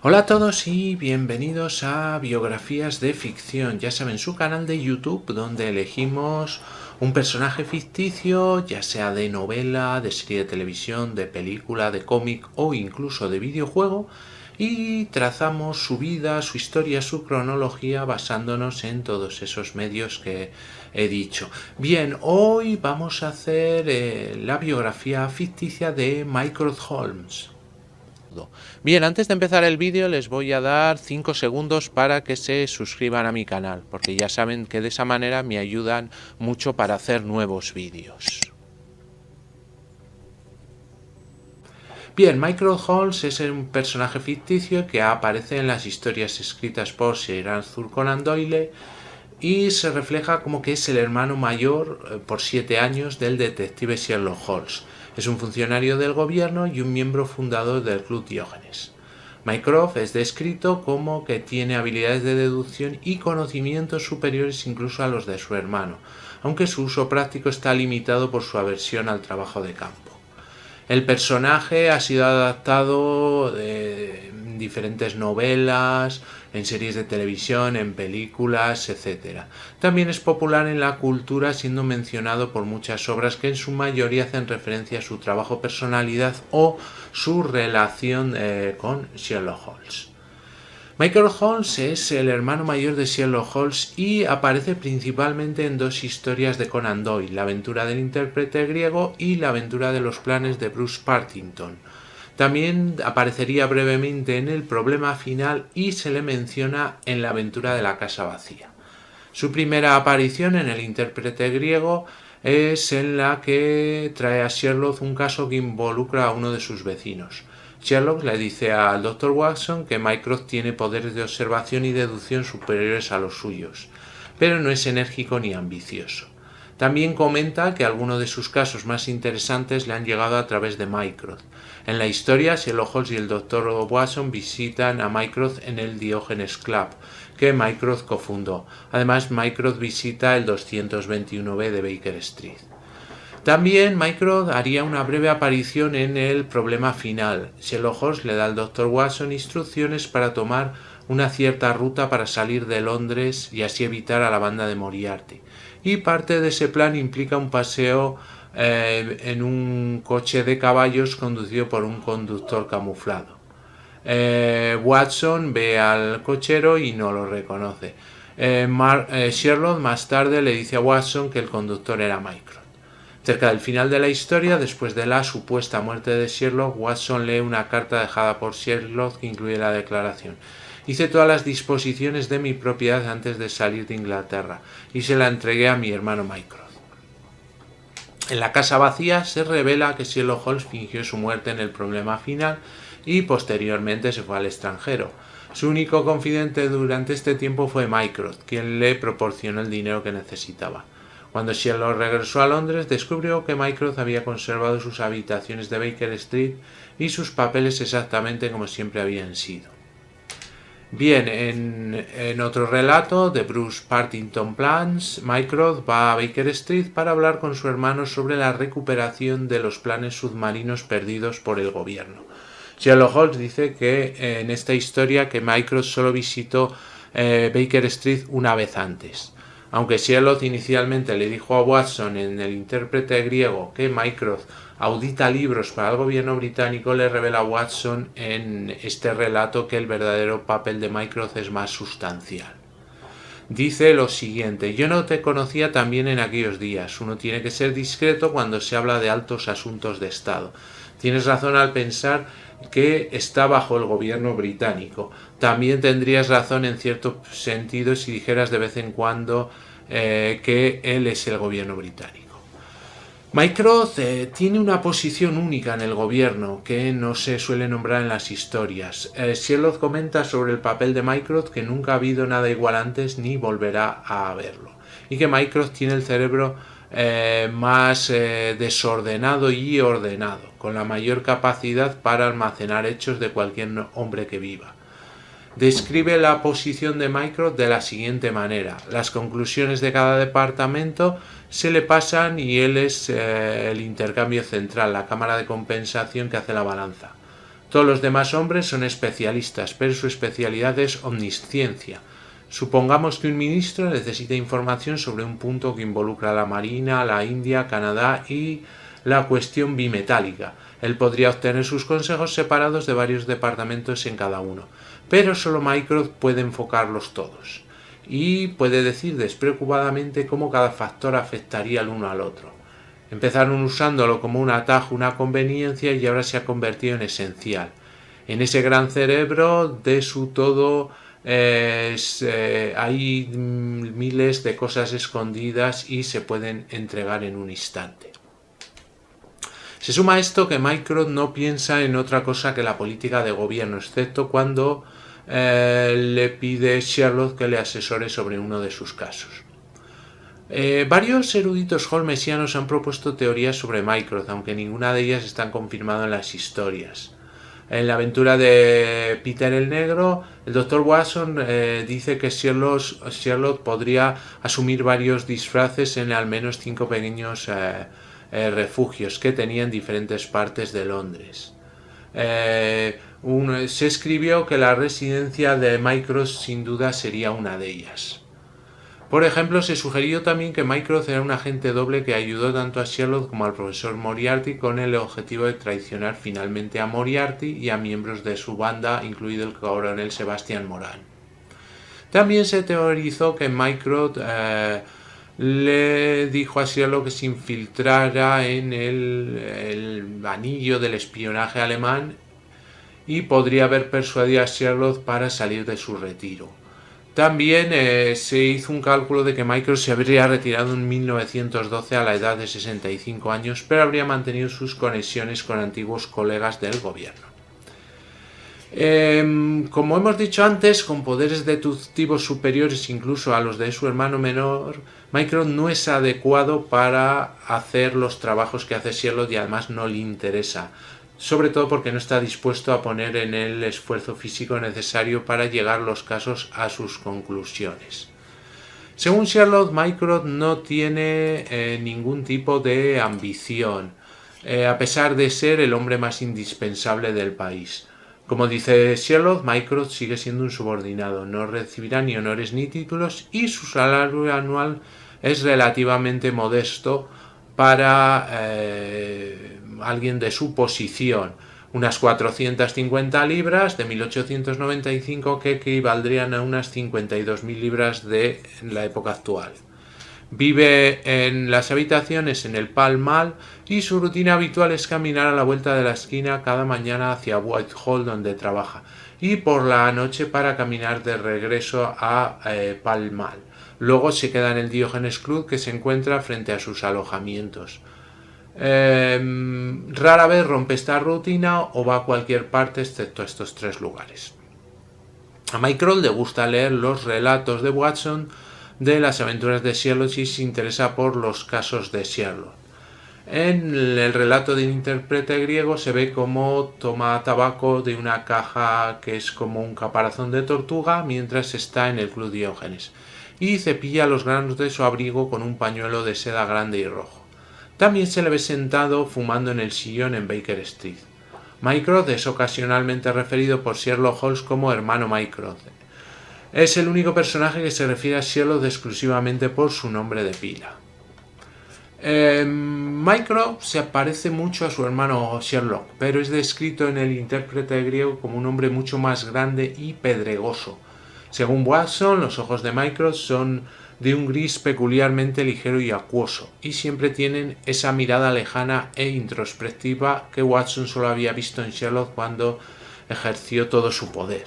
Hola a todos y bienvenidos a Biografías de Ficción, ya saben, su canal de YouTube donde elegimos un personaje ficticio, ya sea de novela, de serie de televisión, de película, de cómic o incluso de videojuego, y trazamos su vida, su historia, su cronología basándonos en todos esos medios que he dicho. Bien, hoy vamos a hacer la biografía ficticia de Mycroft Holmes. Bien, antes de empezar el vídeo les voy a dar 5 segundos para que se suscriban a mi canal, porque ya saben que de esa manera me ayudan mucho para hacer nuevos vídeos. Bien, Mycroft Holmes es un personaje ficticio que aparece en las historias escritas por Sir Arthur Conan Doyle y se refleja como que es el hermano mayor por 7 años del detective Sherlock Holmes. Es un funcionario del gobierno y un miembro fundador del Club Diógenes. Mycroft es descrito como que tiene habilidades de deducción y conocimientos superiores incluso a los de su hermano, aunque su uso práctico está limitado por su aversión al trabajo de campo. El personaje ha sido adaptado en diferentes novelas, en series de televisión, en películas, etc. También es popular en la cultura, siendo mencionado por muchas obras que en su mayoría hacen referencia a su trabajo, personalidad o su relación con Sherlock Holmes. Mycroft Holmes es el hermano mayor de Sherlock Holmes y aparece principalmente en dos historias de Conan Doyle, La aventura del intérprete griego y La aventura de los planes de Bruce Partington. También aparecería brevemente en El problema final y se le menciona en La aventura de la casa vacía. Su primera aparición en El intérprete griego es en la que trae a Sherlock un caso que involucra a uno de sus vecinos. Sherlock le dice al Dr. Watson que Mycroft tiene poderes de observación y deducción superiores a los suyos, pero no es enérgico ni ambicioso. También comenta que algunos de sus casos más interesantes le han llegado a través de Mycroft. En la historia, Sherlock Holmes y el Dr. Watson visitan a Mycroft en el Diógenes Club, que Mycroft cofundó. Además, Mycroft visita el 221B de Baker Street. También Mycroft haría una breve aparición en El problema final. Sherlock Holmes le da al Dr. Watson instrucciones para tomar una cierta ruta para salir de Londres y así evitar a la banda de Moriarty. Y parte de ese plan implica un paseo en un coche de caballos conducido por un conductor camuflado. Watson ve al cochero y no lo reconoce. Sherlock más tarde le dice a Watson que el conductor era Mycroft. Cerca del final de la historia, después de la supuesta muerte de Sherlock, Watson lee una carta dejada por Sherlock que incluye la declaración: hice todas las disposiciones de mi propiedad antes de salir de Inglaterra y se la entregué a mi hermano Mycroft. En la casa vacía se revela que Sherlock Holmes fingió su muerte en El problema final y posteriormente se fue al extranjero. Su único confidente durante este tiempo fue Mycroft, quien le proporcionó el dinero que necesitaba. Cuando Sherlock regresó a Londres, descubrió que Mycroft había conservado sus habitaciones de Baker Street y sus papeles exactamente como siempre habían sido. Bien, en otro relato de Bruce Partington Plans, Mycroft va a Baker Street para hablar con su hermano sobre la recuperación de los planes submarinos perdidos por el gobierno. Sherlock Holmes dice que en esta historia que Mycroft solo visitó Baker Street una vez antes. Aunque Sherlock inicialmente le dijo a Watson en El intérprete griego que Mycroft audita libros para el gobierno británico, le revela a Watson en este relato que el verdadero papel de Mycroft es más sustancial. Dice lo siguiente: yo no te conocía tan bien en aquellos días. Uno tiene que ser discreto cuando se habla de altos asuntos de Estado. Tienes razón al pensar que está bajo el gobierno británico. También tendrías razón en cierto sentido si dijeras de vez en cuando que él es el gobierno británico. Mycroft tiene una posición única en el gobierno que no se suele nombrar en las historias. Sherlock comenta sobre el papel de Mycroft que nunca ha habido nada igual antes ni volverá a haberlo, y que Mycroft tiene el cerebro más desordenado y ordenado, con la mayor capacidad para almacenar hechos de cualquier hombre que viva. Describe la posición de Mycroft de la siguiente manera: las conclusiones de cada departamento se le pasan y él es el intercambio central, la cámara de compensación que hace la balanza. Todos los demás hombres son especialistas, pero su especialidad es omnisciencia. Supongamos que un ministro necesita información sobre un punto que involucra a la Marina, la India, Canadá y la cuestión bimetálica. Él podría obtener sus consejos separados de varios departamentos en cada uno, pero solo Mycroft puede enfocarlos todos y puede decir despreocupadamente cómo cada factor afectaría el uno al otro. Empezaron usándolo como un atajo, una conveniencia, y ahora se ha convertido en esencial. En ese gran cerebro de su todo hay miles de cosas escondidas y se pueden entregar en un instante. Se suma a esto que Mycroft no piensa en otra cosa que la política de gobierno, excepto cuando le pide Sherlock que le asesore sobre uno de sus casos. Varios eruditos holmesianos han propuesto teorías sobre Mycroft, aunque ninguna de ellas está confirmada en las historias. En la aventura de Peter el Negro, el Dr. Watson dice que Sherlock podría asumir varios disfraces en al menos 5 pequeños refugios que tenía en diferentes partes de Londres. Se escribió que la residencia de Mycroft sin duda sería una de ellas. Por ejemplo, se sugirió también que Mycroft era un agente doble que ayudó tanto a Sherlock como al profesor Moriarty con el objetivo de traicionar finalmente a Moriarty y a miembros de su banda, incluido el coronel Sebastian Moran. También se teorizó que Mycroft le dijo a Sherlock que se infiltrara en el anillo del espionaje alemán y podría haber persuadido a Sherlock para salir de su retiro. También se hizo un cálculo de que Mycroft se habría retirado en 1912 a la edad de 65 años, pero habría mantenido sus conexiones con antiguos colegas del gobierno. Como hemos dicho antes, con poderes deductivos superiores incluso a los de su hermano menor, Mycroft no es adecuado para hacer los trabajos que hace Sherlock y además no le interesa, sobre todo porque no está dispuesto a poner en el esfuerzo físico necesario para llegar los casos a sus conclusiones. Según Sherlock, Mycroft no tiene ningún tipo de ambición, a pesar de ser el hombre más indispensable del país. Como dice Sherlock, Mycroft sigue siendo un subordinado, no recibirá ni honores ni títulos y su salario anual es relativamente modesto para alguien de su posición, unas 450 libras de 1895 que equivaldrían a unas 52.000 libras de la época actual. Vive en las habitaciones en el Pall Mall y su rutina habitual es caminar a la vuelta de la esquina cada mañana hacia Whitehall, donde trabaja, y por la noche para caminar de regreso a Pall Mall. Luego se queda en el Diogenes Club, que se encuentra frente a sus alojamientos. Rara vez rompe esta rutina o va a cualquier parte excepto a estos 3 lugares. A Mycroft le gusta leer los relatos de Watson de las aventuras de Sherlock y se interesa por los casos de Sherlock. En el relato del intérprete griego se ve cómo toma tabaco de una caja que es como un caparazón de tortuga mientras está en el Club Diógenes y cepilla los granos de su abrigo con un pañuelo de seda grande y rojo. También se le ve sentado fumando en el sillón en Baker Street. Mycroft es ocasionalmente referido por Sherlock Holmes como hermano Mycroft. Es el único personaje que se refiere a Sherlock exclusivamente por su nombre de pila. Mycroft se parece mucho a su hermano Sherlock, pero es descrito en el intérprete griego como un hombre mucho más grande y pedregoso. Según Watson, los ojos de Mycroft son de un gris peculiarmente ligero y acuoso, y siempre tienen esa mirada lejana e introspectiva que Watson solo había visto en Sherlock cuando ejerció todo su poder.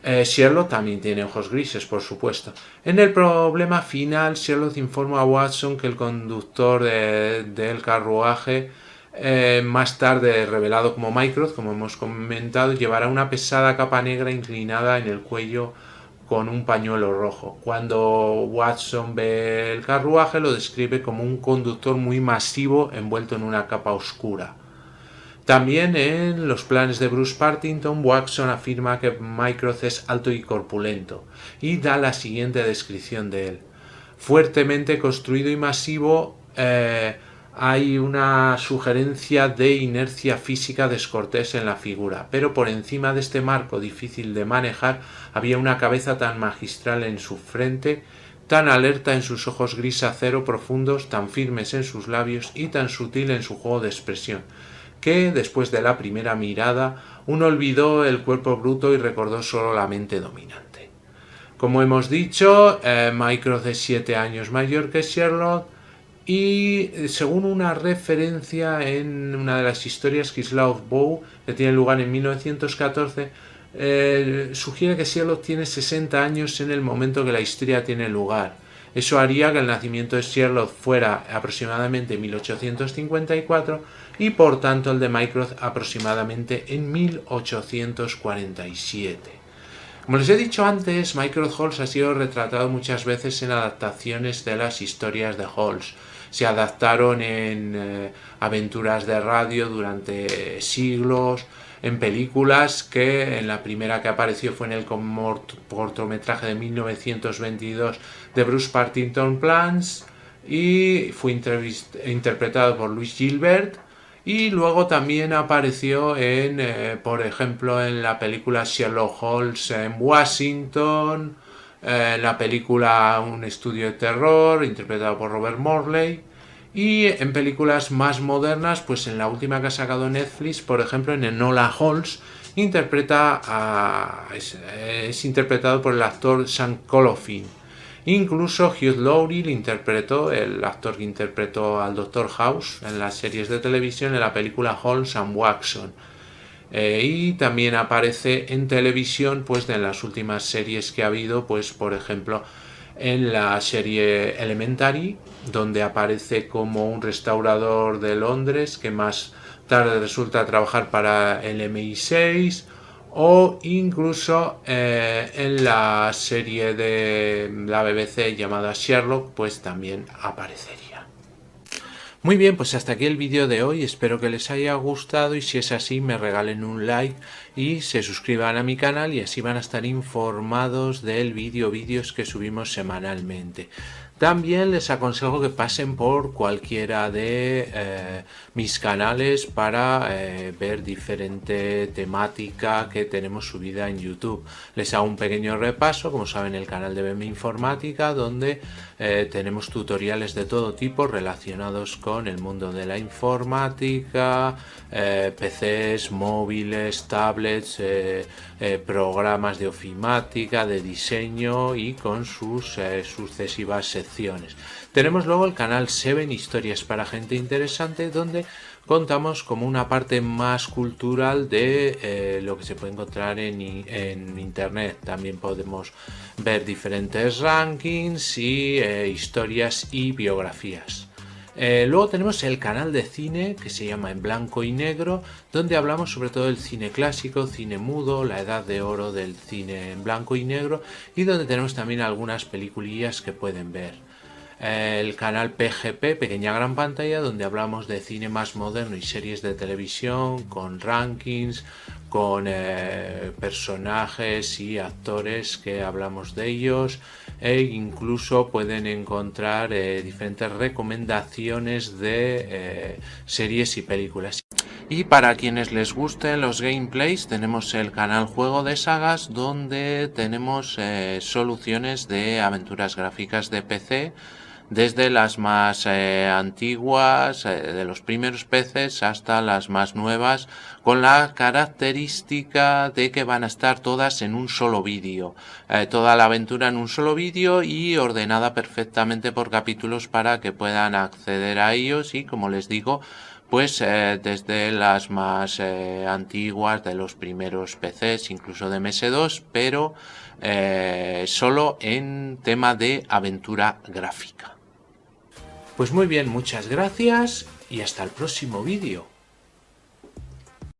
Sherlock también tiene ojos grises, por supuesto. En el problema final, Sherlock informa a Watson que el conductor del carruaje, más tarde revelado como Mycroft, como hemos comentado, llevará una pesada capa negra inclinada en el cuello con un pañuelo rojo. Cuando Watson ve el carruaje, lo describe como un conductor muy masivo envuelto en una capa oscura. También en los planes de Bruce Partington, Watson afirma que Mycroft es alto y corpulento y da la siguiente descripción de él: fuertemente construido y masivo, hay una sugerencia de inercia física descortés en la figura, pero por encima de este marco difícil de manejar había una cabeza tan magistral en su frente, tan alerta en sus ojos gris acero profundos, tan firmes en sus labios y tan sutil en su juego de expresión, que, después de la primera mirada, uno olvidó el cuerpo bruto y recordó solo la mente dominante. Como hemos dicho, Mycroft es 7 años mayor que Sherlock, y según una referencia en una de las historias, Kislov Bow, que tiene lugar en 1914, sugiere que Sherlock tiene 60 años en el momento que la historia tiene lugar. Eso haría que el nacimiento de Sherlock fuera aproximadamente en 1854 y por tanto el de Mycroft aproximadamente en 1847. Como les he dicho antes, Mycroft Holmes ha sido retratado muchas veces en adaptaciones de las historias de Holmes. Se adaptaron en aventuras de radio durante siglos, en películas, que en la primera que apareció fue en el cortometraje de 1922 de Bruce Partington Plans, y fue interpretado por Louis Gilbert. Y luego también apareció por ejemplo, en la película Sherlock Holmes en Washington, en la película Un estudio de terror, interpretado por Robert Morley, y en películas más modernas, pues en la última que ha sacado Netflix, por ejemplo, en Enola Holmes, es interpretado por el actor Sam Colofin. Incluso Hugh Laurie interpretó, el actor que interpretó al Dr. House en las series de televisión, en la película Holmes and Watson. Y también aparece en televisión, pues en las últimas series que ha habido, pues por ejemplo en la serie Elementary, donde aparece como un restaurador de Londres que más tarde resulta trabajar para el MI6, o incluso en la serie de la BBC llamada Sherlock, pues también aparecería. Muy bien, pues hasta aquí el vídeo de hoy, espero que les haya gustado y si es así me regalen un like y se suscriban a mi canal y así van a estar informados del vídeos que subimos semanalmente. También les aconsejo que pasen por cualquiera de mis canales para ver diferente temática que tenemos subida en YouTube. Les hago un pequeño repaso, como saben, el canal de BM Informática, donde tenemos tutoriales de todo tipo relacionados con el mundo de la informática, PCs, móviles, tablets, programas de ofimática, de diseño y con sus sucesivas secciones. Tenemos luego el canal 7 Historias para Gente Interesante, donde contamos como una parte más cultural de lo que se puede encontrar en internet. También podemos ver diferentes rankings y historias y biografías. Luego tenemos el canal de cine que se llama En Blanco y Negro, donde hablamos sobre todo del cine clásico, cine mudo, la edad de oro del cine en blanco y negro, y donde tenemos también algunas peliculillas que pueden ver. El canal PGP, Pequeña Gran Pantalla, donde hablamos de cine más moderno y series de televisión con rankings, con personajes y actores que hablamos de ellos, e incluso pueden encontrar diferentes recomendaciones de series y películas. Y para quienes les gusten los gameplays, tenemos el canal Juego de Sagas, donde tenemos soluciones de aventuras gráficas de PC, desde las más antiguas, de los primeros PCs, hasta las más nuevas, con la característica de que van a estar todas en un solo vídeo, toda la aventura en un solo vídeo y ordenada perfectamente por capítulos para que puedan acceder a ellos. Y como les digo, pues desde las más antiguas, de los primeros PCs, incluso de MS2, pero solo en tema de aventura gráfica. Pues muy bien, muchas gracias y hasta el próximo vídeo.